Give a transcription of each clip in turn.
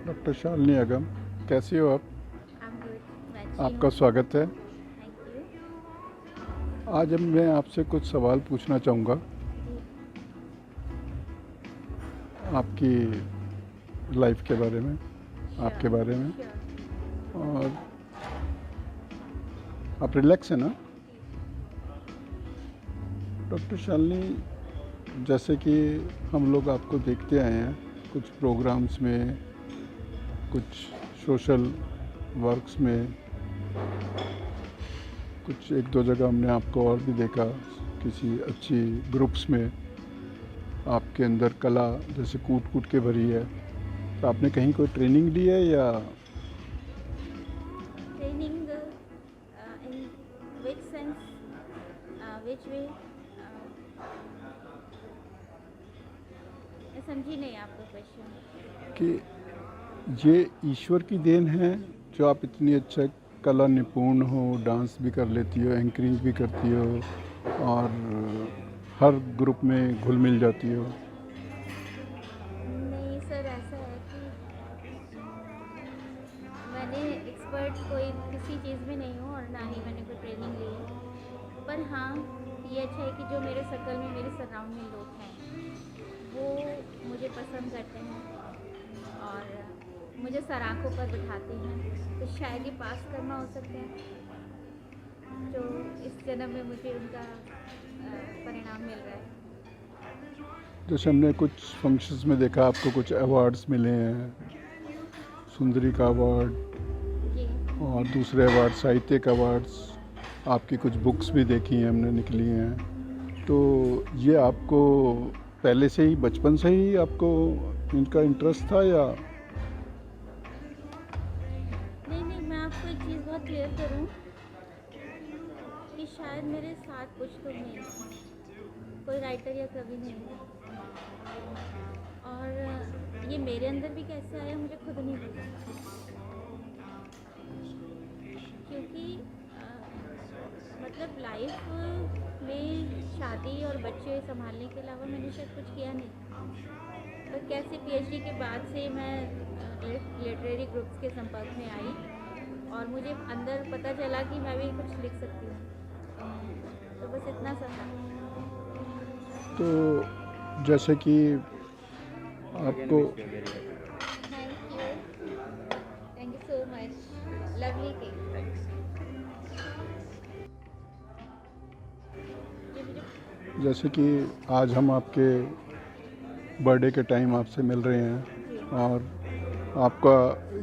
Doctor Shalini अगम, कैसी हो आप? I'm good. मैं अच्छी आपका हूँ। स्वागत है। Thank you. आज हम मैं आपसे कुछ सवाल पूछना चाहूँगा जी। आपकी लाइफ के बारे में, श्योर। आपके बारे में। श्योर। और आप रिलैक्स हैं ना? जी। डॉक्टर शालिनी, जैसे कि हम लोग आपको देखते आए हैं कुछ प्रोग्राम्स में, कुछ सोशल वर्क्स में, कुछ एक दो जगह हमने आपको और भी देखा, किसी अच्छी ग्रुप्स में। आपके अंदर कला जैसे कूट कूट के भरी है। तो आपने कहीं कोई ट्रेनिंग ली है या? ट्रेनिंग इन विच सेंस, विच वे? मैं समझी नहीं आपका क्वेश्चन। कि ये ईश्वर की देन है जो आप इतनी अच्छा कला निपुण हो, डांस भी कर लेती हो, एंकरिंग भी करती हो और हर ग्रुप में घुल मिल जाती हो। नहीं सर, ऐसा है कि मैंने एक्सपर्ट कोई किसी चीज़ में नहीं हूँ और ना ही मैंने कोई ट्रेनिंग ली है। पर हाँ, ये अच्छा है कि जो मेरे सर्कल में, मेरे सराउंड में लोग हैं, वो मुझे पसंद करते हैं और मुझे सराखों पर बिठाते हैं। तो शायद ये पास कर्मा हो सकते हैं जो इस जन्म में मुझे उनका परिणाम मिल रहा है। जैसे हमने कुछ फंक्शंस में देखा, आपको कुछ अवार्ड्स मिले हैं, सुंदरी का अवार्ड जी। और दूसरे अवार्ड, साहित्यिक अवार्ड्स। आपकी कुछ बुक्स भी देखी हैं हमने, निकली हैं। तो ये आपको पहले से ही, बचपन से ही आपको इनका इंटरेस्ट था या? नहीं नहीं, मैं आपको एक चीज़ बहुत क्लियर करूँ कि शायद मेरे साथ कुछ तो नहीं है, कोई राइटर या कवि नहीं है। और ये मेरे अंदर भी कैसे आया मुझे खुद नहीं पता। क्योंकि मतलब लाइफ में शादी और बच्चे संभालने के अलावा मैंने शायद कुछ किया नहीं। पर कैसे पीएचडी के बाद से मैं लिटरेरी ग्रुप्स के संपर्क में आई और मुझे अंदर पता चला कि मैं भी कुछ लिख सकती हूँ। तो बस इतना सा था। तो जैसे कि आपको thank you. Thank you so much. Lovely cake. ये मुझे जैसे कि आज हम आपके बर्थडे के टाइम आपसे मिल रहे जी। हैं और आपका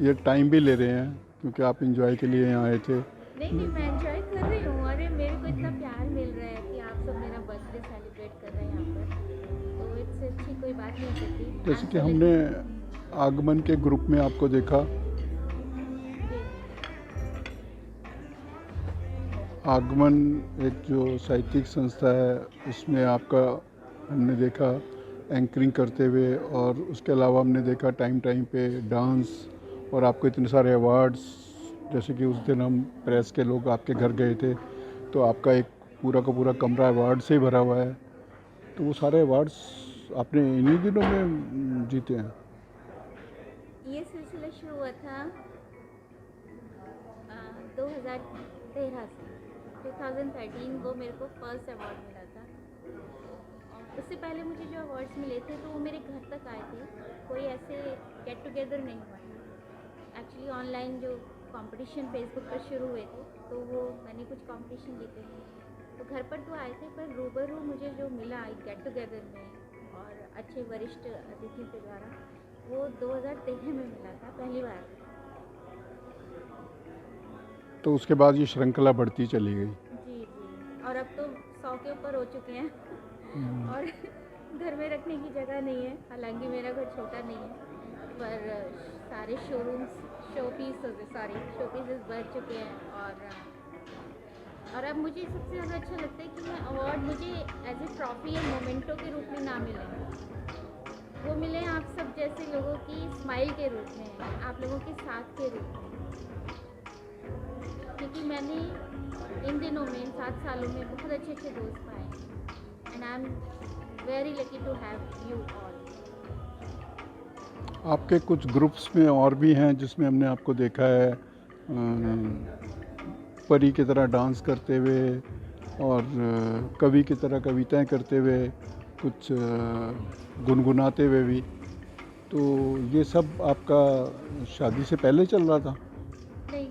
ये टाइम भी ले रहे हैं क्योंकि आप एंजॉय के लिए यहाँ आए थे। नहीं नहीं, मैं एंजॉय कर रही हूँ। अरे मेरे को इतना प्यार मिल रहा है कि आप सब मेरा बर्थडे सेलिब्रेट कर रहे हैं यहाँ पर, तो इससे अच्छी कोई बात नहीं सकती। आई जैसे एम कि सो हमने लकी। आगमन के ग्रुप में आपको देखा। जी। आगमन एक जो साहित्यिक संस्था है, उसमें आपका हमने देखा एंकरिंग करते हुए, और उसके अलावा हमने देखा टाइम टाइम पे डांस, और आपको इतने सारे अवार्ड्स। जैसे कि उस दिन हम प्रेस के लोग आपके घर गए थे, तो आपका एक पूरा का पूरा कमरा अवार्ड से ही भरा हुआ है। तो वो सारे अवार्ड्स आपने इन्हीं दिनों में जीते हैं? ये सिलसिला शुरू हुआ था 2013 से। 2013 को मेरे को फर्स्ट अवार्ड मिला था। और उससे पहले मुझे जो अवार्ड्स मिले थे तो वो मेरे घर तक आए थे, कोई ऐसे गेट टुगेदर नहीं हुआ था। एक्चुअली ऑनलाइन जो कंपटीशन फेसबुक पर शुरू हुए थे, तो वो मैंने कुछ कंपटीशन जीते थे, तो घर पर तो आए थे, पर रूबरू मुझे जो मिला एक गेट टुगेदर में और अच्छे वरिष्ठ अतिथियों के द्वारा, वो 2013 में मिला था पहली बार। तो उसके बाद ये श्रृंखला बढ़ती चली गई। जी जी। और अब तो 100 के ऊपर हो चुके हैं और घर में रखने की जगह नहीं है। हालांकि मेरा घर छोटा नहीं है, पर सारे शोरूम्स, शोपीसेस बढ़ चुके हैं। और अब मुझे सबसे ज़्यादा अच्छा लगता है कि मैं अवार्ड मुझे एज ए ट्रॉफी या मोमेंटो के रूप में ना मिले, वो मिले आप सब जैसे लोगों की स्माइल के रूप में, आप लोगों के साथ के रूप में। क्योंकि मैंने इन दिनों में, इन 7 सालों में बहुत अच्छे अच्छे दोस्त पाए, and I am very lucky to have you all. आपके कुछ ग्रुप्स में और भी हैं जिसमें हमने आपको देखा है परी की तरह डांस करते हुए और कवि की तरह कविताएं करते हुए, कुछ गुनगुनाते हुए भी। तो ये सब आपका शादी से पहले चल रहा था? नहीं,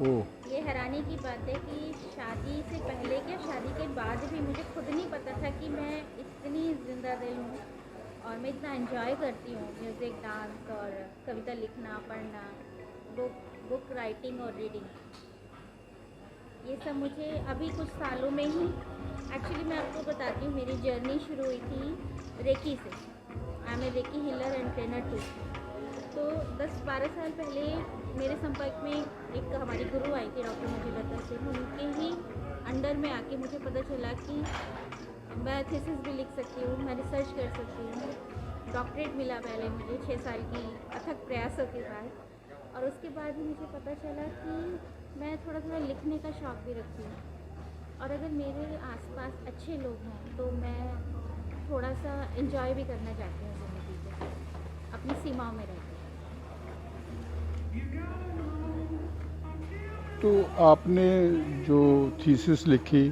ओह। ये हैरानी की बात है कि शादी से पहले क्या शादी के बाद भी मुझे खुद नहीं पता था कि मैं इतनी जिंदा दिल हूँ और मैं इतना एंजॉय करती हूँ म्यूज़िक, डांस और कविता लिखना, पढ़ना, बुक राइटिंग और रीडिंग। ये सब मुझे अभी कुछ सालों में ही, एक्चुअली मैं आपको बताती हूँ, मेरी जर्नी शुरू हुई थी रेकी से। I am a reiki healer and trainer too. तो 10-12 साल पहले मेरे संपर्क में एक हमारी गुरु आई थी, डॉक्टर मुजीबत सिंह। उनके ही अंडर में आके मुझे पता चला कि मैं थीसिस भी लिख सकती हूँ, मैं रिसर्च कर सकती हूँ। डॉक्टरेट मिला पहले मुझे 6 साल की अथक प्रयासों के बाद, और उसके बाद ही मुझे पता चला कि मैं थोड़ा थोड़ा लिखने का शौक़ भी रखती हूँ, और अगर मेरे आसपास अच्छे लोग हों तो मैं थोड़ा सा एंजॉय भी करना चाहती हूँ ज़िंदगी को, अपनी सीमाओं में रहकर। तो आपने जो थीसिस लिखी,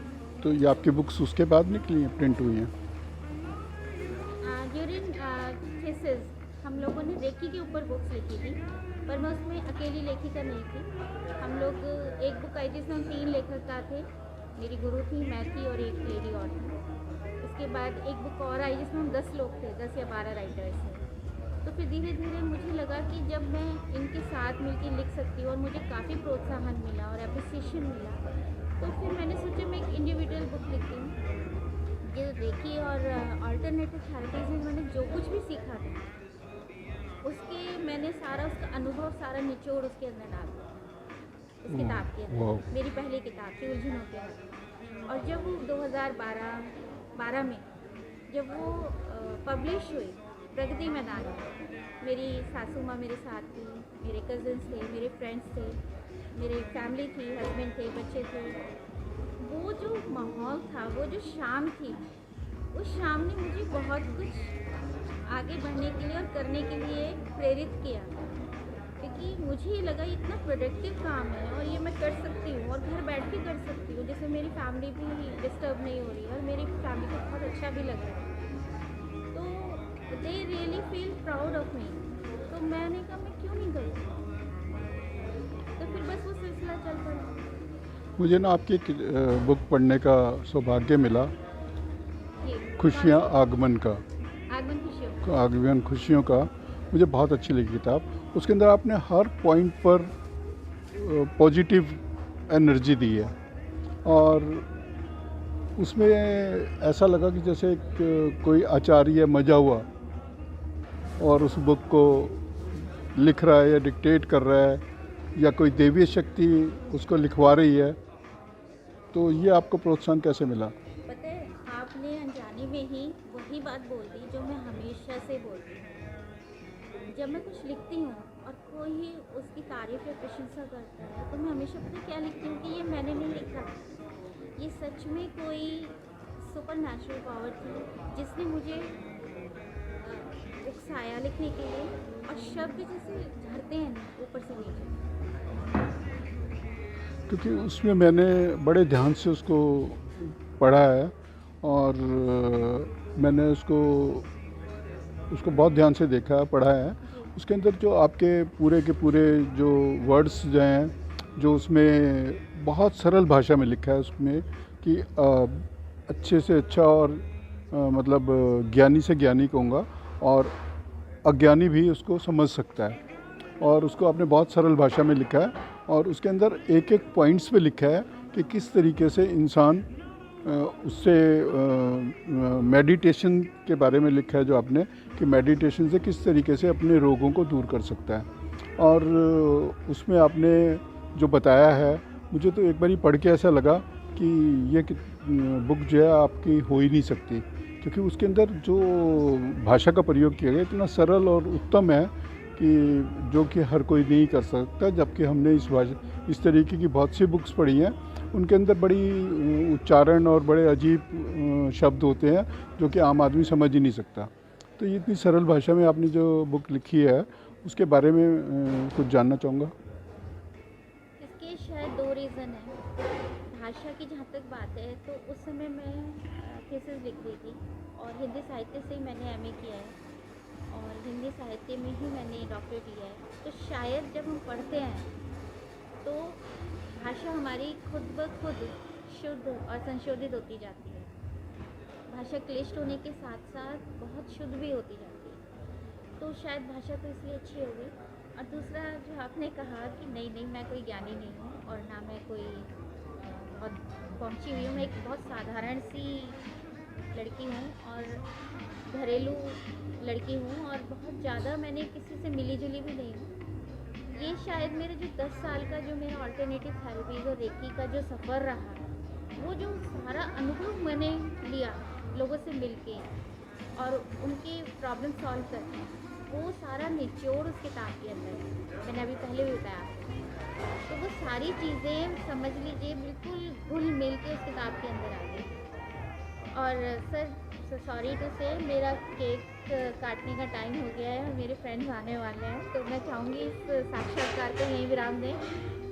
तो ये आपकी बुक्स उसके बाद निकली हैं, प्रिंट हुई हैं? ड्यूरिंग थीसिस हम लोगों ने रेकी के ऊपर बुक्स लिखी थी, पर मैं उसमें अकेली लेखिका नहीं थी। हम लोग, एक बुक आई जिसमें हम 3 लेखिका थे, मेरी गुरु थी, मैं थी और एक लेडी और थी। उसके बाद एक बुक और आई जिसमें हम 10 लोग थे, 10 या 12 राइटर्स थे। तो फिर धीरे धीरे मुझे लगा कि जब मैं इनके साथ मिलकर लिख सकती हूँ और मुझे काफ़ी प्रोत्साहन मिला और अप्रिसिएशन मिला, तो फिर मैंने सोचा मैं एक इंडिविजुअल बुक लिखती हूँ। ये रेकी और अल्टरनेटिव थेरेपीज में मैंने जो कुछ भी सीखा था, उसके मैंने सारा उसका अनुभव, सारा निचोड़ उसके अंदर डाल दिया, उस किताब के अंदर। मेरी पहली किताब थी उलझनों के अंदर। और जब वो 2012 में जब वो पब्लिश हुई प्रगति मैदान में, मेरी सासू माँ मेरे साथ थी, मेरे कज़न्स थे, मेरे फ्रेंड्स थे, मेरी फैमिली थी, हस्बैंड थे, बच्चे थे। वो जो माहौल था, वो जो शाम थी, उस शाम ने मुझे बहुत कुछ आगे बढ़ने के लिए और करने के लिए प्रेरित किया, क्योंकि मुझे ये लगा इतना प्रोडक्टिव काम है और ये मैं कर सकती हूँ और घर बैठ के कर सकती हूँ, जिससे मेरी फैमिली भी डिस्टर्ब नहीं हो रही और मेरी फैमिली को बहुत अच्छा भी लग रहा है। तो they really feel proud of me. तो मैंने कहा मैं क्यों नहीं करूँ, तो फिर बस वो सिलसिला चल पड़ा। मुझे ना आपकी एक बुक पढ़ने का सौभाग्य मिला, खुशियाँ आगमन का, आगमन खुशियों का। मुझे बहुत अच्छी लगी किताब। उसके अंदर आपने हर पॉइंट पर पॉजिटिव एनर्जी दी है, और उसमें ऐसा लगा कि जैसे कोई आचार्य मजा हुआ और उस बुक को लिख रहा है या डिक्टेट कर रहा है, या कोई देवीय शक्ति उसको लिखवा रही है। तो ये आपको प्रोत्साहन कैसे मिला? पता है, आपने अनजाने में ही वही बात बोल दी जो मैं हमेशा से बोलती हूँ। जब मैं कुछ लिखती हूँ और कोई उसकी तारीफ या प्रशंसा करता है, तो मैं हमेशा पता क्या लिखती हूँ कि ये मैंने नहीं लिखा, ये सच में कोई सुपर नेचुरल पावर थी जिसने मुझे उकसाया लिखने के लिए, और शब्द जैसे झरते हैं ऊपर से नीचे। क्योंकि उसमें मैंने बड़े ध्यान से उसको पढ़ा है, और मैंने उसको बहुत ध्यान से देखा, पढ़ा है। उसके अंदर जो आपके पूरे के पूरे जो वर्ड्स जो हैं, जो उसमें बहुत सरल भाषा में लिखा है, उसमें कि अच्छे से अच्छा और मतलब ज्ञानी से ज्ञानी कहूँगा, और अज्ञानी भी उसको समझ सकता है, और उसको आपने बहुत सरल भाषा में लिखा है। और उसके अंदर एक एक पॉइंट्स पे लिखा है कि किस तरीके से इंसान उससे मेडिटेशन के बारे में लिखा है जो आपने, कि मेडिटेशन से किस तरीके से अपने रोगों को दूर कर सकता है। और उसमें आपने जो बताया है, मुझे तो एक बार ही पढ़ के ऐसा लगा कि ये बुक जो है आपकी हो ही नहीं सकती, क्योंकि उसके अंदर जो भाषा का प्रयोग किया गया इतना सरल और उत्तम है कि जो कि हर कोई नहीं कर सकता। जबकि हमने इस तरीके की बहुत सी बुक्स पढ़ी हैं, उनके अंदर बड़ी उच्चारण और बड़े अजीब शब्द होते हैं जो कि आम आदमी समझ ही नहीं सकता। तो ये इतनी सरल भाषा में आपने जो बुक लिखी है उसके बारे में कुछ जानना चाहूँगा। इसके शायद दो रीज़न हैं। भाषा की जहाँ तक बात है तो उस समय मैं थीसिस लिख रही थी और हिंदी साहित्य से ही मैंने एमए किया है और हिंदी साहित्य में ही मैंने डॉक्टरेट लिया है। तो शायद जब हम पढ़ते हैं तो भाषा हमारी खुद ब खुद शुद्ध और संशोधित होती जाती है। भाषा क्लिष्ट होने के साथ साथ बहुत शुद्ध भी होती जाती है। तो शायद भाषा तो इसलिए अच्छी होगी। और दूसरा जो आपने कहा कि नहीं मैं कोई ज्ञानी नहीं हूँ और ना मैं कोई बहुत पहुँची हुई हूँ। मैं एक बहुत साधारण सी लड़की हूँ और घरेलू लड़की हूँ और बहुत ज़्यादा मैंने किसी से मिली जुली भी नहीं हूँ। ये शायद मेरे जो 10 साल का जो मेरा अल्टरनेटिव थेरेपीज़ और रेकी का जो सफ़र रहा, वो जो सारा अनुभव मैंने लिया लोगों से मिलके और उनकी प्रॉब्लम सॉल्व करके, वो सारा निचोड़ उस किताब के अंदर है। मैंने अभी पहले भी बताया आपको। तो वो सारी चीज़ें समझ लीजिए बिल्कुल घुल मिल के उस किताब के अंदर आ गई। और सर सॉरी टू से मेरा केक काटने का टाइम हो गया है और मेरे फ्रेंड्स आने वाले हैं, तो मैं चाहूँगी इस साक्षात्कार को यहीं विराम दें।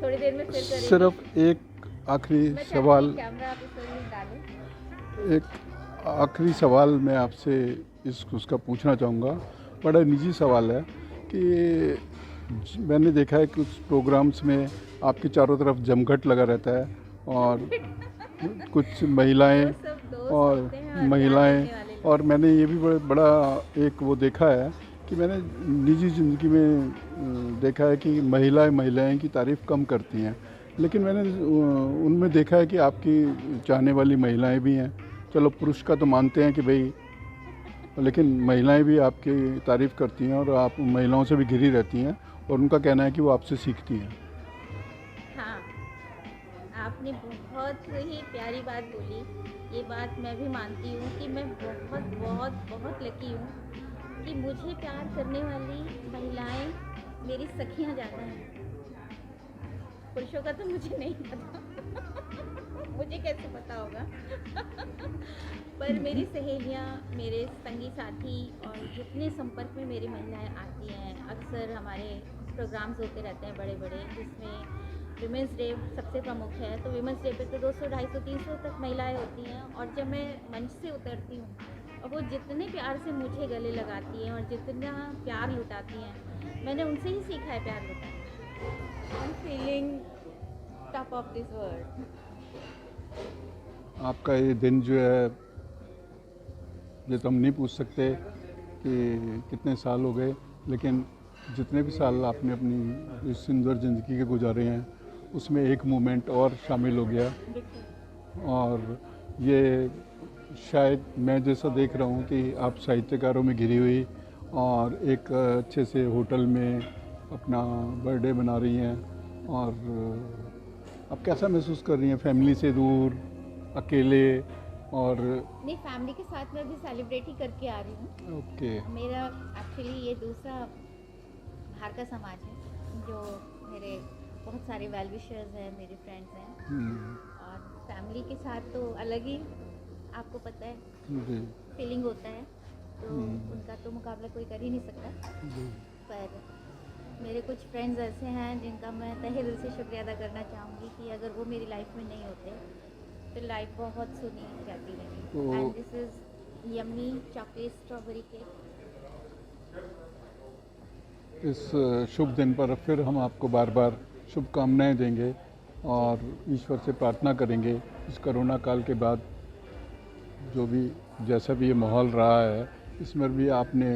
थोड़ी देर में फिर करेंगे। सिर्फ एक आखिरी मैं सवाल कैमरा आप इस वक्त डालें। एक आखिरी सवाल मैं आपसे उसका पूछना चाहूँगा। बड़ा निजी सवाल है कि मैंने देखा है कुछ प्रोग्राम्स में आपके चारों तरफ जमघट लगा रहता है और कुछ महिलाएं सब दोस्त और होते हैं और ध्यान महिलाएं रखने वाले लोग। और मैंने ये भी बड़ा एक वो देखा है कि मैंने निजी ज़िंदगी में देखा है कि महिलाएं की तारीफ़ कम करती हैं, लेकिन मैंने उनमें देखा है कि आपकी चाहने वाली महिलाएं भी हैं। चलो पुरुष का तो मानते हैं कि भाई, लेकिन महिलाएं भी आपकी तारीफ़ करती हैं और आप महिलाओं से भी घिरी रहती हैं और उनका कहना है कि वो आपसे सीखती हैं। हाँ, आपने बहुत ही प्यारी बात बोली। ये बात मैं भी मानती हूँ कि मैं बहुत बहुत बहुत लकी हूँ कि मुझे प्यार करने वाली महिलाएं मेरी सखियाँ ज़्यादा हैं। पुरुषों का तो मुझे नहीं पता मुझे कैसे पता होगा पर मेरी सहेलियाँ, मेरे संगी साथी और जितने संपर्क में मेरी महिलाएं आती हैं, अक्सर हमारे प्रोग्राम्स होते रहते हैं बड़े बड़े, जिसमें विमेंस डे सबसे प्रमुख है। तो विमेंस डे पे तो 200, 250, 300 तक महिलाएं होती हैं और जब मैं मंच से उतरती हूँ और वो जितने प्यार से मुझे गले लगाती हैं और जितना प्यार लुटाती हैं, मैंने उनसे ही सीखा है प्यार लुटाना। I am feeling top of this world. आपका ये दिन जो है, ये तो हम नहीं पूछ सकते कि कितने साल हो गए, लेकिन जितने भी साल आपने अपनी इस सुंदर ज़िंदगी के गुजारे हैं उसमें एक मोमेंट और शामिल हो गया। और ये शायद मैं जैसा देख रहा हूँ कि आप साहित्यकारों में घिरी हुई और एक अच्छे से होटल में अपना बर्थडे मना रही हैं, और आप कैसा महसूस कर रही हैं? फैमिली से दूर, अकेले? और नहीं, फैमिली के साथ मैं भी सेलिब्रेट ही करके आ रही हूँ। ओके, मेरा एक्चुअली ये दूसरा बाहर का समाज है, जो मेरे बहुत सारे वेल विशर्स हैं, मेरे फ्रेंड्स हैं। और फैमिली के साथ तो अलग ही, आपको पता है, जी फीलिंग होता है, तो उनका तो मुकाबला कोई कर ही नहीं सकता। जी। पर मेरे कुछ फ्रेंड्स ऐसे हैं जिनका मैं तहे दिल से शुक्रिया अदा करना चाहूँगी कि अगर वो मेरी लाइफ में नहीं होते तो लाइफ बहुत सुनी रहती मेरी। And this is yummy chocolate strawberry cake. इस शुभ दिन पर फिर हम आपको बार बार शुभकामनाएं देंगे और ईश्वर से प्रार्थना करेंगे इस कोरोना काल के बाद जो भी जैसा भी ये माहौल रहा है, इसमें भी आपने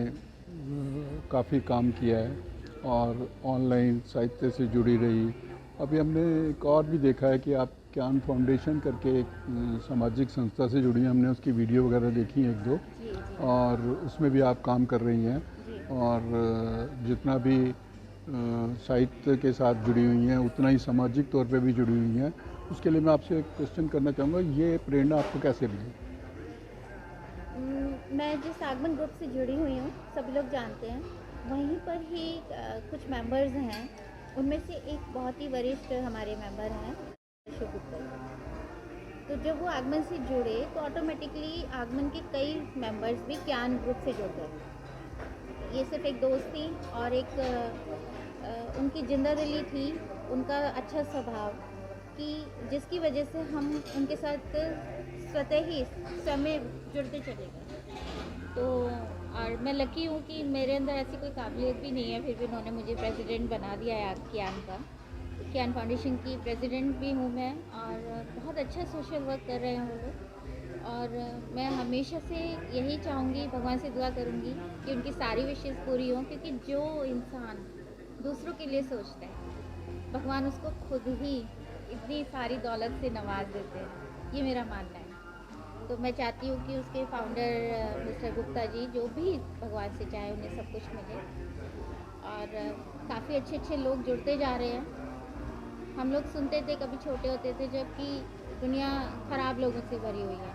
काफ़ी काम किया है और ऑनलाइन साहित्य से जुड़ी रही। अभी हमने एक और भी देखा है कि आप ज्ञान फाउंडेशन करके एक सामाजिक संस्था से जुड़ी हैं, हमने उसकी वीडियो वगैरह देखी हैं एक दो, और उसमें भी आप काम कर रही हैं और जितना भी साहित्य के साथ जुड़ी हुई हैं उतना ही सामाजिक तौर पे भी जुड़ी हुई हैं। उसके लिए मैं आपसे एक क्वेश्चन करना चाहूँगा, ये प्रेरणा आपको कैसे मिली? मैं जिस आगमन ग्रुप से जुड़ी हुई हूँ सभी लोग जानते हैं, वहीं पर ही कुछ मेंबर्स हैं, उनमें से एक बहुत ही वरिष्ठ हमारे मेंबर हैं शुभुत्तर। तो जब वो आगमन से जुड़े तो ऑटोमेटिकली आगमन के कई मेंबर्स भी ज्ञान ग्रुप से जुड़ गए। ये सिर्फ एक दोस्त थी और एक उनकी जिंदादिली थी, उनका अच्छा स्वभाव कि जिसकी वजह से हम उनके साथ स्वतः ही समय जुड़ते चले गए। तो और मैं लकी हूँ कि मेरे अंदर ऐसी कोई काबिलियत भी नहीं है, फिर भी उन्होंने मुझे प्रेसिडेंट बना दिया है कियान का। कियान फाउंडेशन की प्रेसिडेंट भी हूँ मैं, और बहुत अच्छा सोशल वर्क कर रहे हैं वो लोग। और मैं हमेशा से यही चाहूँगी, भगवान से दुआ करूँगी कि उनकी सारी विशेष पूरी हों, क्योंकि जो इंसान दूसरों के लिए सोचता है, भगवान उसको खुद ही इतनी सारी दौलत से नवाज देते हैं, ये मेरा मानना है। तो मैं चाहती हूँ कि उसके फाउंडर मिस्टर गुप्ता जी जो भी भगवान से चाहे उन्हें सब कुछ मिले। और काफ़ी अच्छे अच्छे लोग जुड़ते जा रहे हैं। हम लोग सुनते थे कभी छोटे होते थे जबकि दुनिया ख़राब लोगों से भरी हुई है,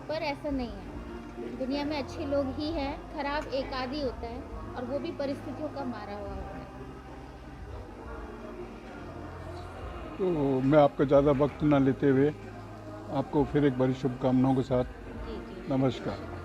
पर ऐसा नहीं है। दुनिया में अच्छे लोग ही हैं, खराब एक आधी होता है, और वो भी परिस्थितियों का मारा हुआ होता है। तो मैं आपका ज़्यादा वक्त ना लेते हुए आपको फिर एक बड़ी शुभकामनाओं के साथ जी जी, नमस्कार।